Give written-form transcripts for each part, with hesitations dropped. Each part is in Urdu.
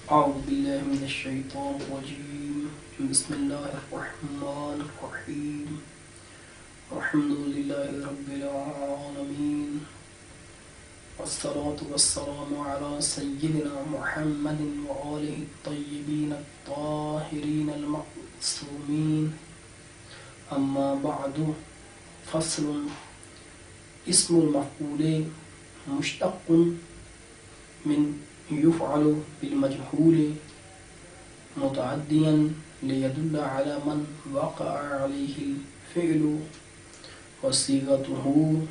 أعوذ بالله من الشيطان الرجيم. بسم الله الرحمن الرحيم. الحمد لله رب العالمين، والصلاة والسلام على سيدنا محمد وآله الطيبين الطاهرين المعصومين. أما بعد، فصل. اسم المفعول مشتق من يفعل بالمجهول متعديا ليدل على من وقع عليه الفعل، وصيغته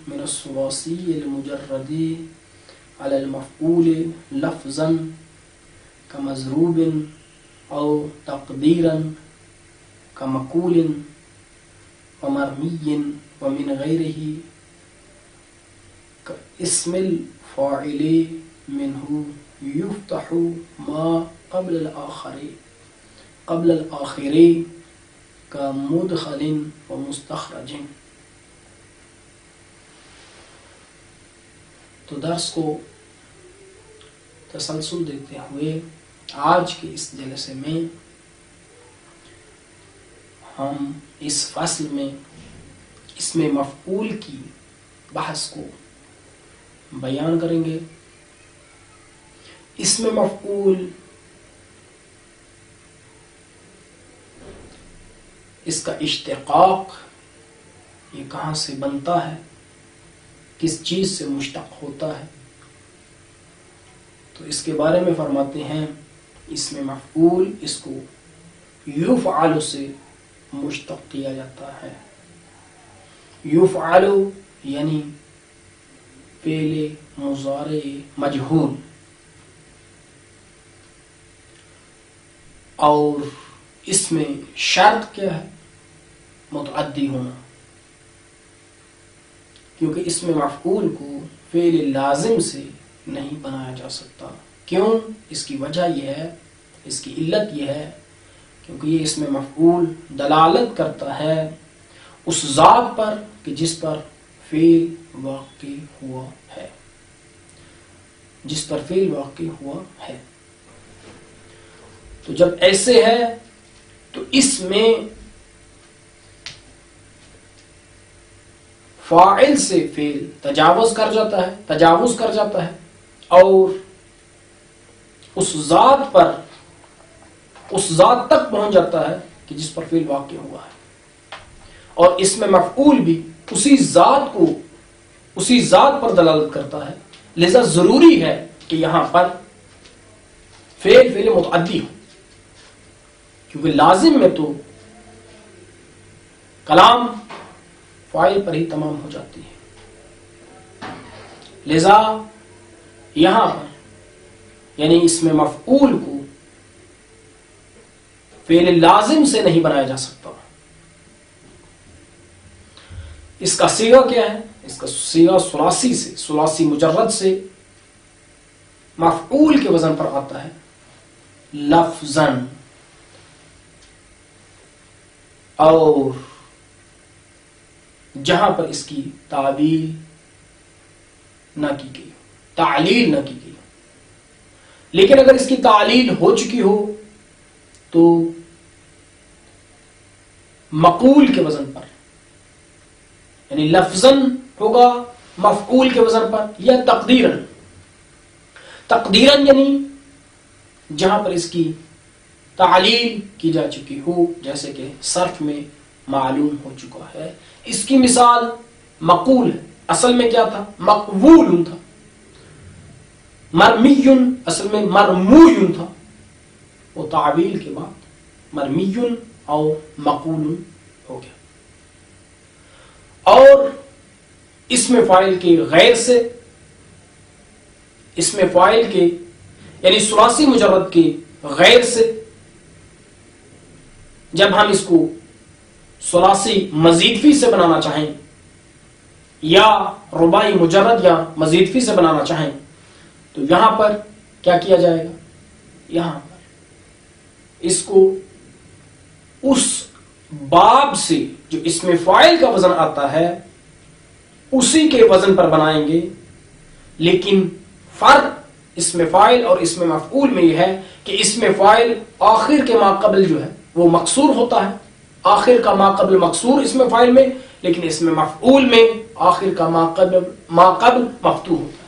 من الثلاثي المجرد على المفعول لفظا كمضروب أو تقديرا كمقول ومرمي، ومن غيره كاسم الفاعل منه يفتح ما قبل الآخر كمدخل ومستخرج. تو درس کو تسلسل دیتے ہوئے آج کے اس جلسے میں ہم اس فصل میں اسم مفعول کی بحث کو بیان کریں گے. اسم مفعول اس کا اشتقاق یہ کہاں سے بنتا ہے، کس چیز سے مشتق ہوتا ہے، تو اس کے بارے میں فرماتے ہیں اسم مفعول اس کو یفعل سے مشتق کیا جاتا ہے. یفعل یعنی فعل مضارع مجہول، اور اس میں شرط کیا ہے؟ متعدی ہونا، کیونکہ اس میں مفعول کو فعل لازم سے نہیں بنایا جا سکتا. کیوں؟ اس کی وجہ یہ ہے، اس کی علت یہ ہے کیونکہ یہ اس میں مفعول دلالت کرتا ہے اس ذات پر کہ جس پر فعل واقع ہوا ہے، جس پر فعل واقع ہوا ہے. تو جب ایسے ہے تو اس میں فاعل سے فعل تجاوز کر جاتا ہے اور اس ذات تک پہنچ جاتا ہے کہ جس پر فعل واقع ہوا ہے. اور اس میں مفعول بھی اسی ذات پر دلالت کرتا ہے، لذا ضروری ہے کہ یہاں پر فعل متعدی ہو، کیونکہ لازم میں تو کلام فاعل پر ہی تمام ہو جاتی ہے. لذا یہاں پر یعنی اس میں مفعول کو فعل لازم سے نہیں بنایا جا سکتا. اس کا صیغہ کیا ہے؟ اس کا صیغہ ثلاثی مجرد سے مفعول کے وزن پر آتا ہے لفظاً، اور جہاں پر اس کی تعلیل نہ کی گئی. لیکن اگر اس کی تعلیل ہو چکی ہو تو مقول کے وزن پر، یعنی لفظاً ہوگا مفعول کے وزن پر، یا تقدیراً یعنی جہاں پر اس کی تعلیل کی جا چکی ہو، جیسے کہ صرف میں معلوم ہو چکا ہے. اس کی مثال مقول ہے، اصل میں کیا تھا؟ مقبول تھا. مرمی اصل میں مرموی تھا، وہ تعویل کے بعد مرمی اور مقول ہو گیا. اور اسم فاعل کے غیر سے، اسم فاعل کے یعنی ثلاثی مجرد کے غیر سے جب ہم اس کو ثلاثی مزید فی سے بنانا چاہیں یا رباعی مجرد یا مزید فی سے بنانا چاہیں تو یہاں پر کیا کیا جائے گا؟ یہاں پر اس کو اس باب سے جو اسم فاعل کا وزن آتا ہے اسی کے وزن پر بنائیں گے، لیکن فرق اسم فاعل اور اسم مفعول میں یہ ہے کہ اسم فاعل آخر کے ما قبل جو ہے وہ مقصور ہوتا ہے، آخر کا ما قبل مقصور اسم فاعل میں، لیکن اسم مفعول میں آخر کا ما قبل مفتوح ہوتا ہے۔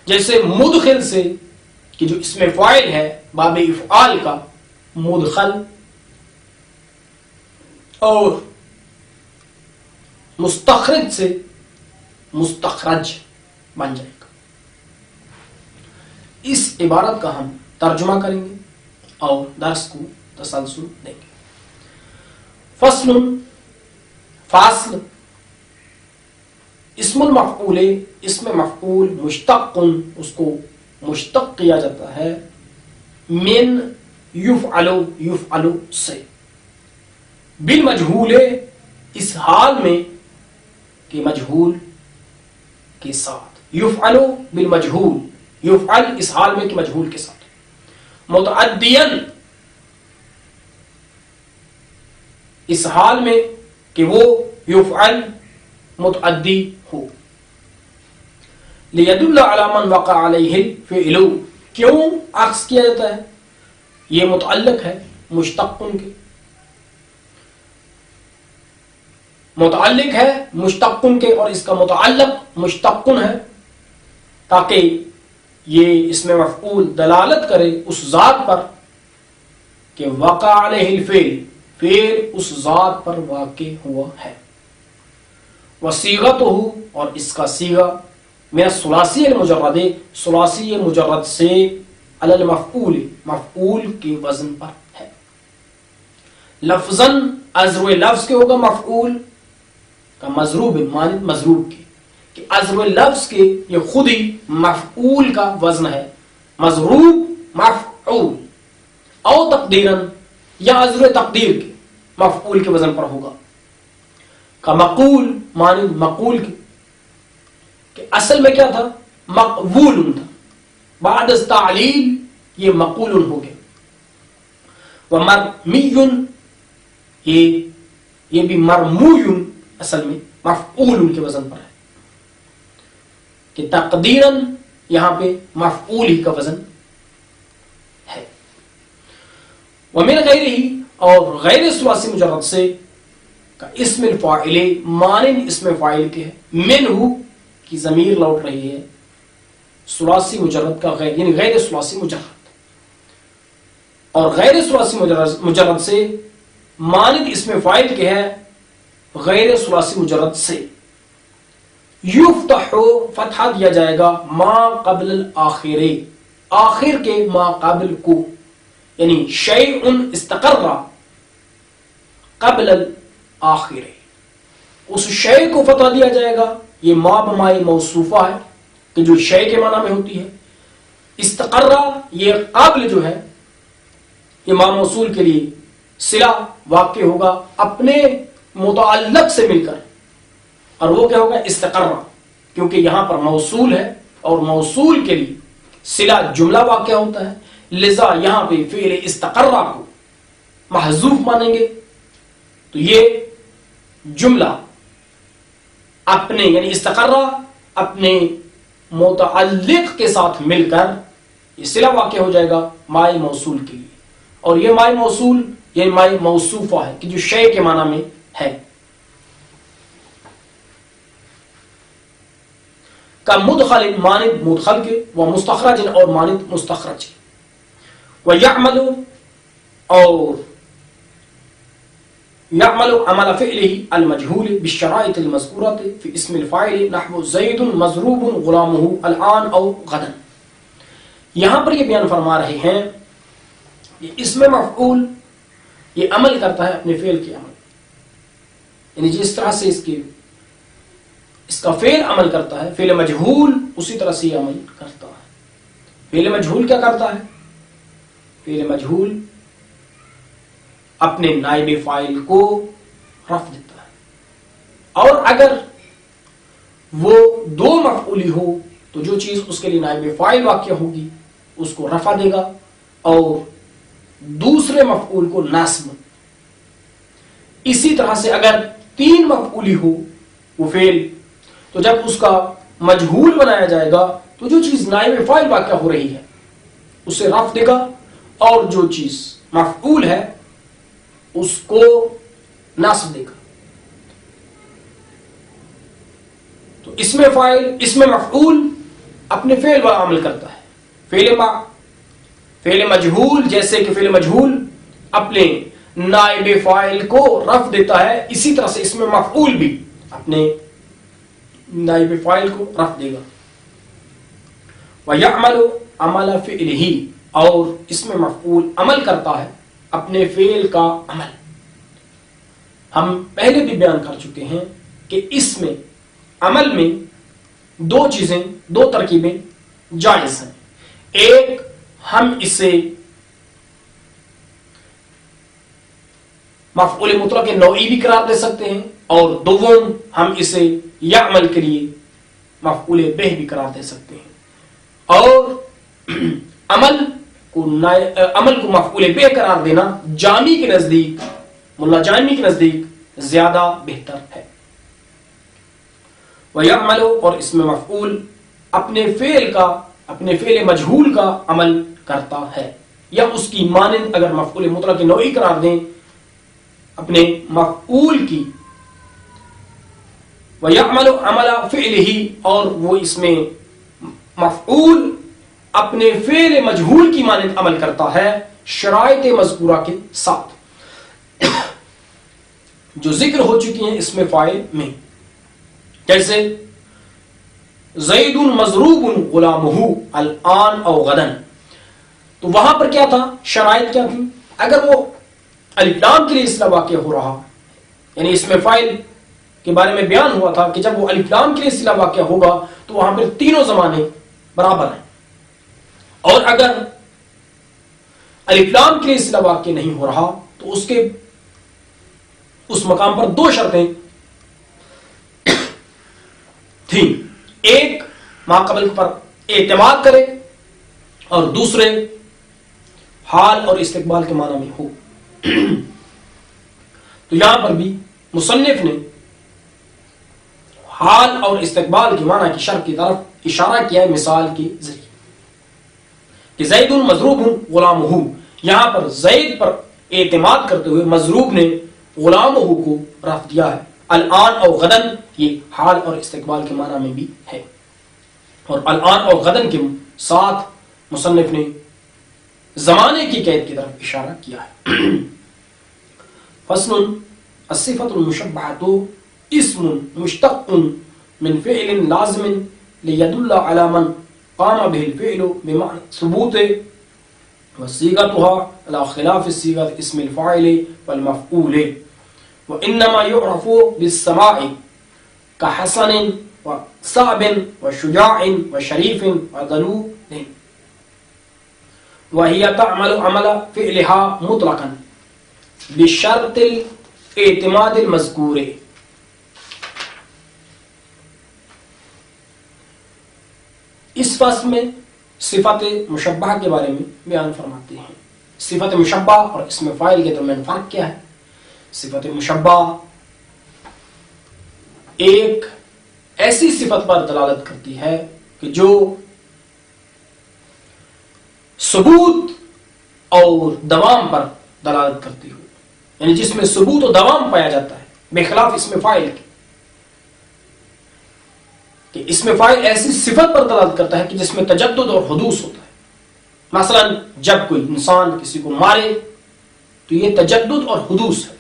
جیسے مدخل سے کہ جو اسم فاعل ہے باب افعال کا مدخل، اور مستخرج سے مستخرج بن جائے گا۔ اس عبارت کا ہم ترجمہ کریں گے اور درس کو تسلسل دیں گے۔ فصل، فاصل، اسم المفعول، اسم مفعول مشتق، اس کو مشتق کیا جاتا ہے من یفعل، یفعل سے، بالمجہول، اس حال میں کہ مجہول کے ساتھ، یفعل بالمجہول، یفعل اس حال میں کہ مجہول کے ساتھ، متعدین اس حال میں کہ وہ یفعل متعدی ہو، لیدل علی من وقع علیہ الفعل، کیوں عکس کیا جاتا ہے؟ یہ متعلق ہے مشتق کے، متعلق ہے مشتق کے اور اس کا متعلق مشتق ہے، تاکہ یہ اس میں مفعول دلالت کرے اس ذات پر کہ وقع علیہ الفعل، فعل اس ذات پر واقع ہوا ہے، وصیغتہ، اور اس کا صیغہ من الثلاثی المجرد، ثلاثی مجرد سے، علی المفعول، مفعول کے وزن پر ہے، لفظاً ازر لفظ کے ہوگا مفعول کا، مضروب مانند مضروب کے، کہ ازر لفظ کے یہ خود ہی مفعول کا وزن ہے، مضروب مفعول، او تقدیراً، یا ازر تقدیر کے مفعول کے وزن پر ہوگا، کا مقول مانند مقول کے، کہ اصل میں کیا تھا؟ مقبول تھا، بعد از تعلیل یہ مقول ہو گیا، ومرمی، یہ بھی مرموی اصل میں مفعول کے وزن پر ہے، کہ تقدیراً یہاں پہ مفعول ہی کا وزن ہے، ومن غیرہ، اور غیر ثلاثی مجرد سے، کا اسم الفاعل مانند اسم فاعل کے ہے، منہ کی ضمیر لوٹ رہی ہے ثلاثی مجرد کا، غیر یعنی غیر ثلاثی مجرد، اور غیر ثلاثی مجرد سے مانند اسم فاعل کے ہے غیر ثلاثی مجرد سے، یفتح، فتحہ دیا جائے گا ما قبل الآخر، آخر کے ما قبل کو، یعنی شیء استقر قبل الآخر، اس شیء کو فتح دیا جائے گا، یہ ما بمائے موصوفہ ہے کہ جو شیء کے معنی میں ہوتی ہے، استقرہ یہ قبل جو ہے یہ ما موصول کے لیے صلہ واقع ہوگا اپنے متعلق سے مل کر، اور وہ کیا ہوگا؟ استقرہ، کیونکہ یہاں پر موصول ہے اور موصول کے لیے صلہ جملہ واقع ہوتا ہے، لذا یہاں پہ فعل استقرہ کو محذوف مانیں گے، تو یہ جملہ اپنے یعنی استقرہ اپنے متعلق کے ساتھ مل کر یہ صلہ واقع ہو جائے گا مائے موصول کے لیے، اور یہ مائے موصول یہ مائے موصوفہ ہے کہ جو شے کے معنی میں ہے، کا مدخل مانند مدخل کے، و مستخرج اور مانند مستخرج کے، و یعمل اور یعمل عمل فعله المجهول بالشرائط المذکورة في اسم الفاعل نحو زید مضروب غلامه الآن او غدا۔ یہاں پر یہ بیان فرما رہے ہیں یہ اسم مفعول یہ عمل کرتا ہے اپنے فعل کے عمل، یعنی جس طرح سے اس کا فعل عمل کرتا ہے، فعل مجہول اسی طرح سے یہ عمل کرتا ہے۔ فعل مجہول کیا کرتا ہے؟ فعل مجہول اپنے نائب فاعل کو رفع دیتا ہے، اور اگر وہ دو مفعولی ہو تو جو چیز اس کے لیے نائب فاعل واقع ہوگی اس کو رفع دے گا، اور دوسرے مفعول کو نصب۔ اسی طرح سے اگر تین مفعولی ہو وہ فعل، تو جب اس کا مجہول بنایا جائے گا تو جو چیز نائب فاعل واقع ہو رہی ہے اسے رفع دے گا، اور جو چیز مفعول ہے اس کو نصب دے گا. تو اسم فاعل، اسم مفعول اپنے فعل پر عمل کرتا ہے. فعل مجہول، جیسے کہ فعل مجہول اپنے نائب فاعل کو رفع دیتا ہے، اسی طرح سے اسم مفعول بھی اپنے نائب فاعل کو رفع دے گا. وَيَعْمَلُ عَمَلَ فِعْلِهِ، اور اسم مفعول عمل کرتا ہے اپنے فعل کا عمل. ہم پہلے بھی بیان کر چکے ہیں کہ اس میں عمل میں دو چیزیں، دو ترکیبیں جائز ہیں. ایک، ہم اسے مفعول مطلق نوعی بھی قرار دے سکتے ہیں، اور دوم، ہم اسے یعمل کے لیے مفعول بہ بھی قرار دے سکتے ہیں. اور عمل کو مفعول بہ قرار دینا جامی کے نزدیک، ملا جامی کے نزدیک زیادہ بہتر ہے. وَيَعْمَلُ، اور اس میں مفعول اپنے فعل مجہول کا عمل کرتا ہے، یا اس کی مانند اگر مفعول مطلق نوعی قرار دیں اپنے مفعول کی. وَيَعْمَلُ عَمَلَ فِعْلِهِ، اور وہ اس میں مفعول اپنے فعل مجہول کی مانند عمل کرتا ہے شرائط مذکورہ کے ساتھ جو ذکر ہو چکی ہیں اس میں فاعل میں. جیسے زید مضروب غلامہ الآن او غدن، تو وہاں پر کیا تھا، شرائط کیا تھی؟ اگر وہ الف لام کے لیے اصطلاح واقع ہو رہا، یعنی اس میں فاعل کے بارے میں بیان ہوا تھا کہ جب وہ الف لام کے لیے اصطلاح واقع ہوگا تو وہاں پر تینوں زمانے برابر ہیں. اور اگر الف لام کے لیے اصطلاح واقع نہیں ہو رہا تو اس مقام پر دو شرطیں تھیں. ایک، ماقبل پر اعتماد کرے، اور دوسرے حال اور استقبال کے معنی میں ہو. تو یہاں پر بھی مصنف نے حال اور استقبال کے معنی کی شرط کی طرف اشارہ کیا ہے مثال کے ذریعے کہ زید مضروب غلامہ، یہاں پر زید پر اعتماد کرتے ہوئے مضروب نے غلامہ کو رفع دیا ہے. الآن اور غدن یہ حال اور استقبال کے معنی میں بھی ہے، اور الآن اور غدن کے ساتھ مصنف نے زمانے کی قید کی طرف اشارہ کیا ہے. فصل الصفة المشبہة اسم مشتق من فعل لازم ليدل على من قام به الفعل بمعنى ثبوت وصيغتها على خلاف صيغة اسم الفاعل والمفعول، وإنما يعرف بالسماع كحسن وصعب وشجاع وشريف وذلول، وهي تعمل عمل فعلها مطلقا بشرط الاعتماد المذکور. اس فصل میں صفت مشبہہ کے بارے میں بیان فرماتے ہیں. صفت مشبہ اور اسم فاعل کے درمیان فرق کیا ہے؟ صفت مشبہ ایک ایسی صفت پر دلالت کرتی ہے کہ جو ثبوت اور دوام پر دلالت کرتی ہو، یعنی جس میں ثبوت و دوام پایا جاتا ہے، بخلاف اسم فاعل کے کہ اسم فاعل ایسی صفت پر دلالت کرتا ہے کہ جس میں تجدد اور حدوث ہوتا ہے. مثلا جب کوئی انسان کسی کو مارے تو یہ تجدد اور حدوث ہے،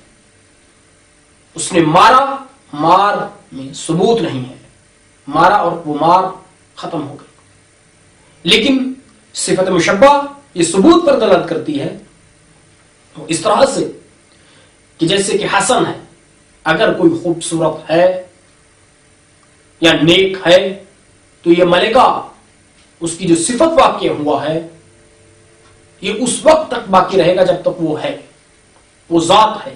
اس نے مارا، مار میں ثبوت نہیں ہے، مارا اور وہ مار ختم ہو گئی. لیکن صفت مشبہ یہ ثبوت پر دلالت کرتی ہے اس طرح سے کہ جیسے کہ حسن ہے، اگر کوئی خوبصورت ہے یا نیک ہے تو یہ ملکہ اس کی جو صفت واقع ہوا ہے یہ اس وقت تک باقی رہے گا جب تک وہ ہے، وہ ذات ہے.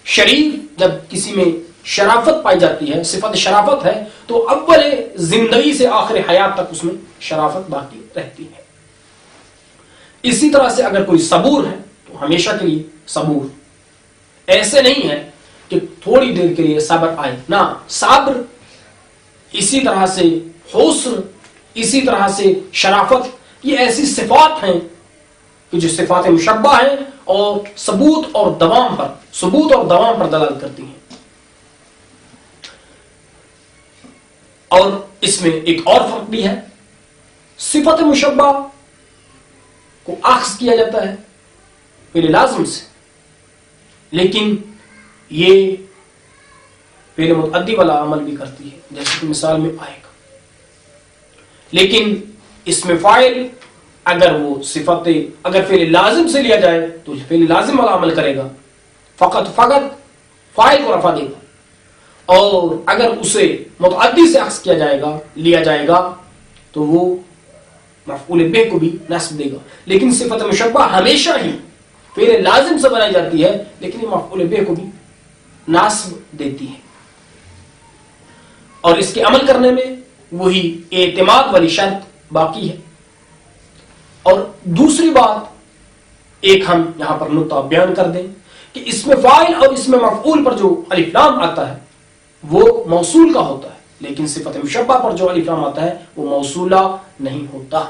شریف، جب کسی میں شرافت پائی جاتی ہے، صفت شرافت ہے، تو اول زندگی سے آخر حیات تک اس میں شرافت باقی رہتی ہے. اسی طرح سے اگر کوئی صبور ہے تو ہمیشہ کے لیے صبور، ایسے نہیں ہے کہ تھوڑی دیر کے لیے صبر آئے، نہ، صبر. اسی طرح سے حسن اسی طرح سے شرافت، یہ ایسی صفات ہیں کہ جو صفات مشبہ ہیں اور ثبوت اور دوام پر دلالت کرتی ہیں۔ اور اس میں ایک اور فرق بھی ہے، صفت مشبہ کو اخذ کیا جاتا ہے فعل لازم سے، لیکن یہ فعل متعدی والا عمل بھی کرتی ہے، جیسے کہ مثال میں آئے گا۔ لیکن اس میں فاعل اگر فعل لازم سے لیا جائے تو فعل لازم والا عمل کرے گا، فقط فاعل کو رفع دے گا، اور اگر اسے متعدی سے اخذ لیا جائے گا تو وہ مفعول بہ کو بھی نصب دے گا۔ لیکن صفت مشبہ ہمیشہ ہی فعل لازم سے بنائی جاتی ہے، لیکن یہ مفعول بہ کو بھی نصب دیتی ہے، اور اس کے عمل کرنے میں وہی اعتماد والی شرط باقی ہے۔ اور دوسری بات ایک ہم یہاں پر نقطہ بیان کر دیں کہ اس میں فاعل اور اس میں مفعول پر جو الف لام آتا ہے وہ موصول کا ہوتا ہے، لیکن صفت مشبہ پر جو الف لام آتا ہے وہ موصولہ نہیں ہوتا،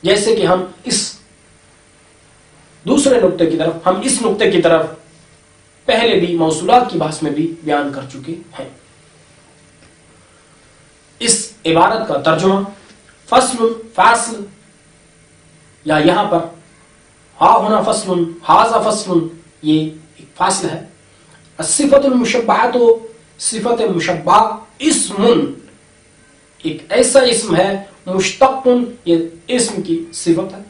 جیسے کہ ہم اس دوسرے نقطے کی طرف پہلے بھی موصولات کی بحث میں بھی بیان کر چکے ہیں۔ اس عبارت کا ترجمہ فاصل یا یہاں پر ہا ہونا فصل، ہاذا فصل، یہ ایک فاصل ہے۔ الصفت المشبہ، تو صفت مشبہ اسم، ایک ایسا اسم ہے، مشتق، یہ اسم کی صفت ہے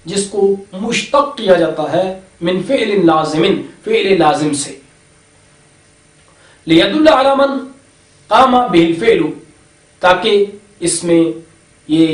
جس کو مشتق کیا جاتا ہے من فعل لازم، فعل لازم سے، لیدل علی من قام به الفعل، تاکہ اس میں یہ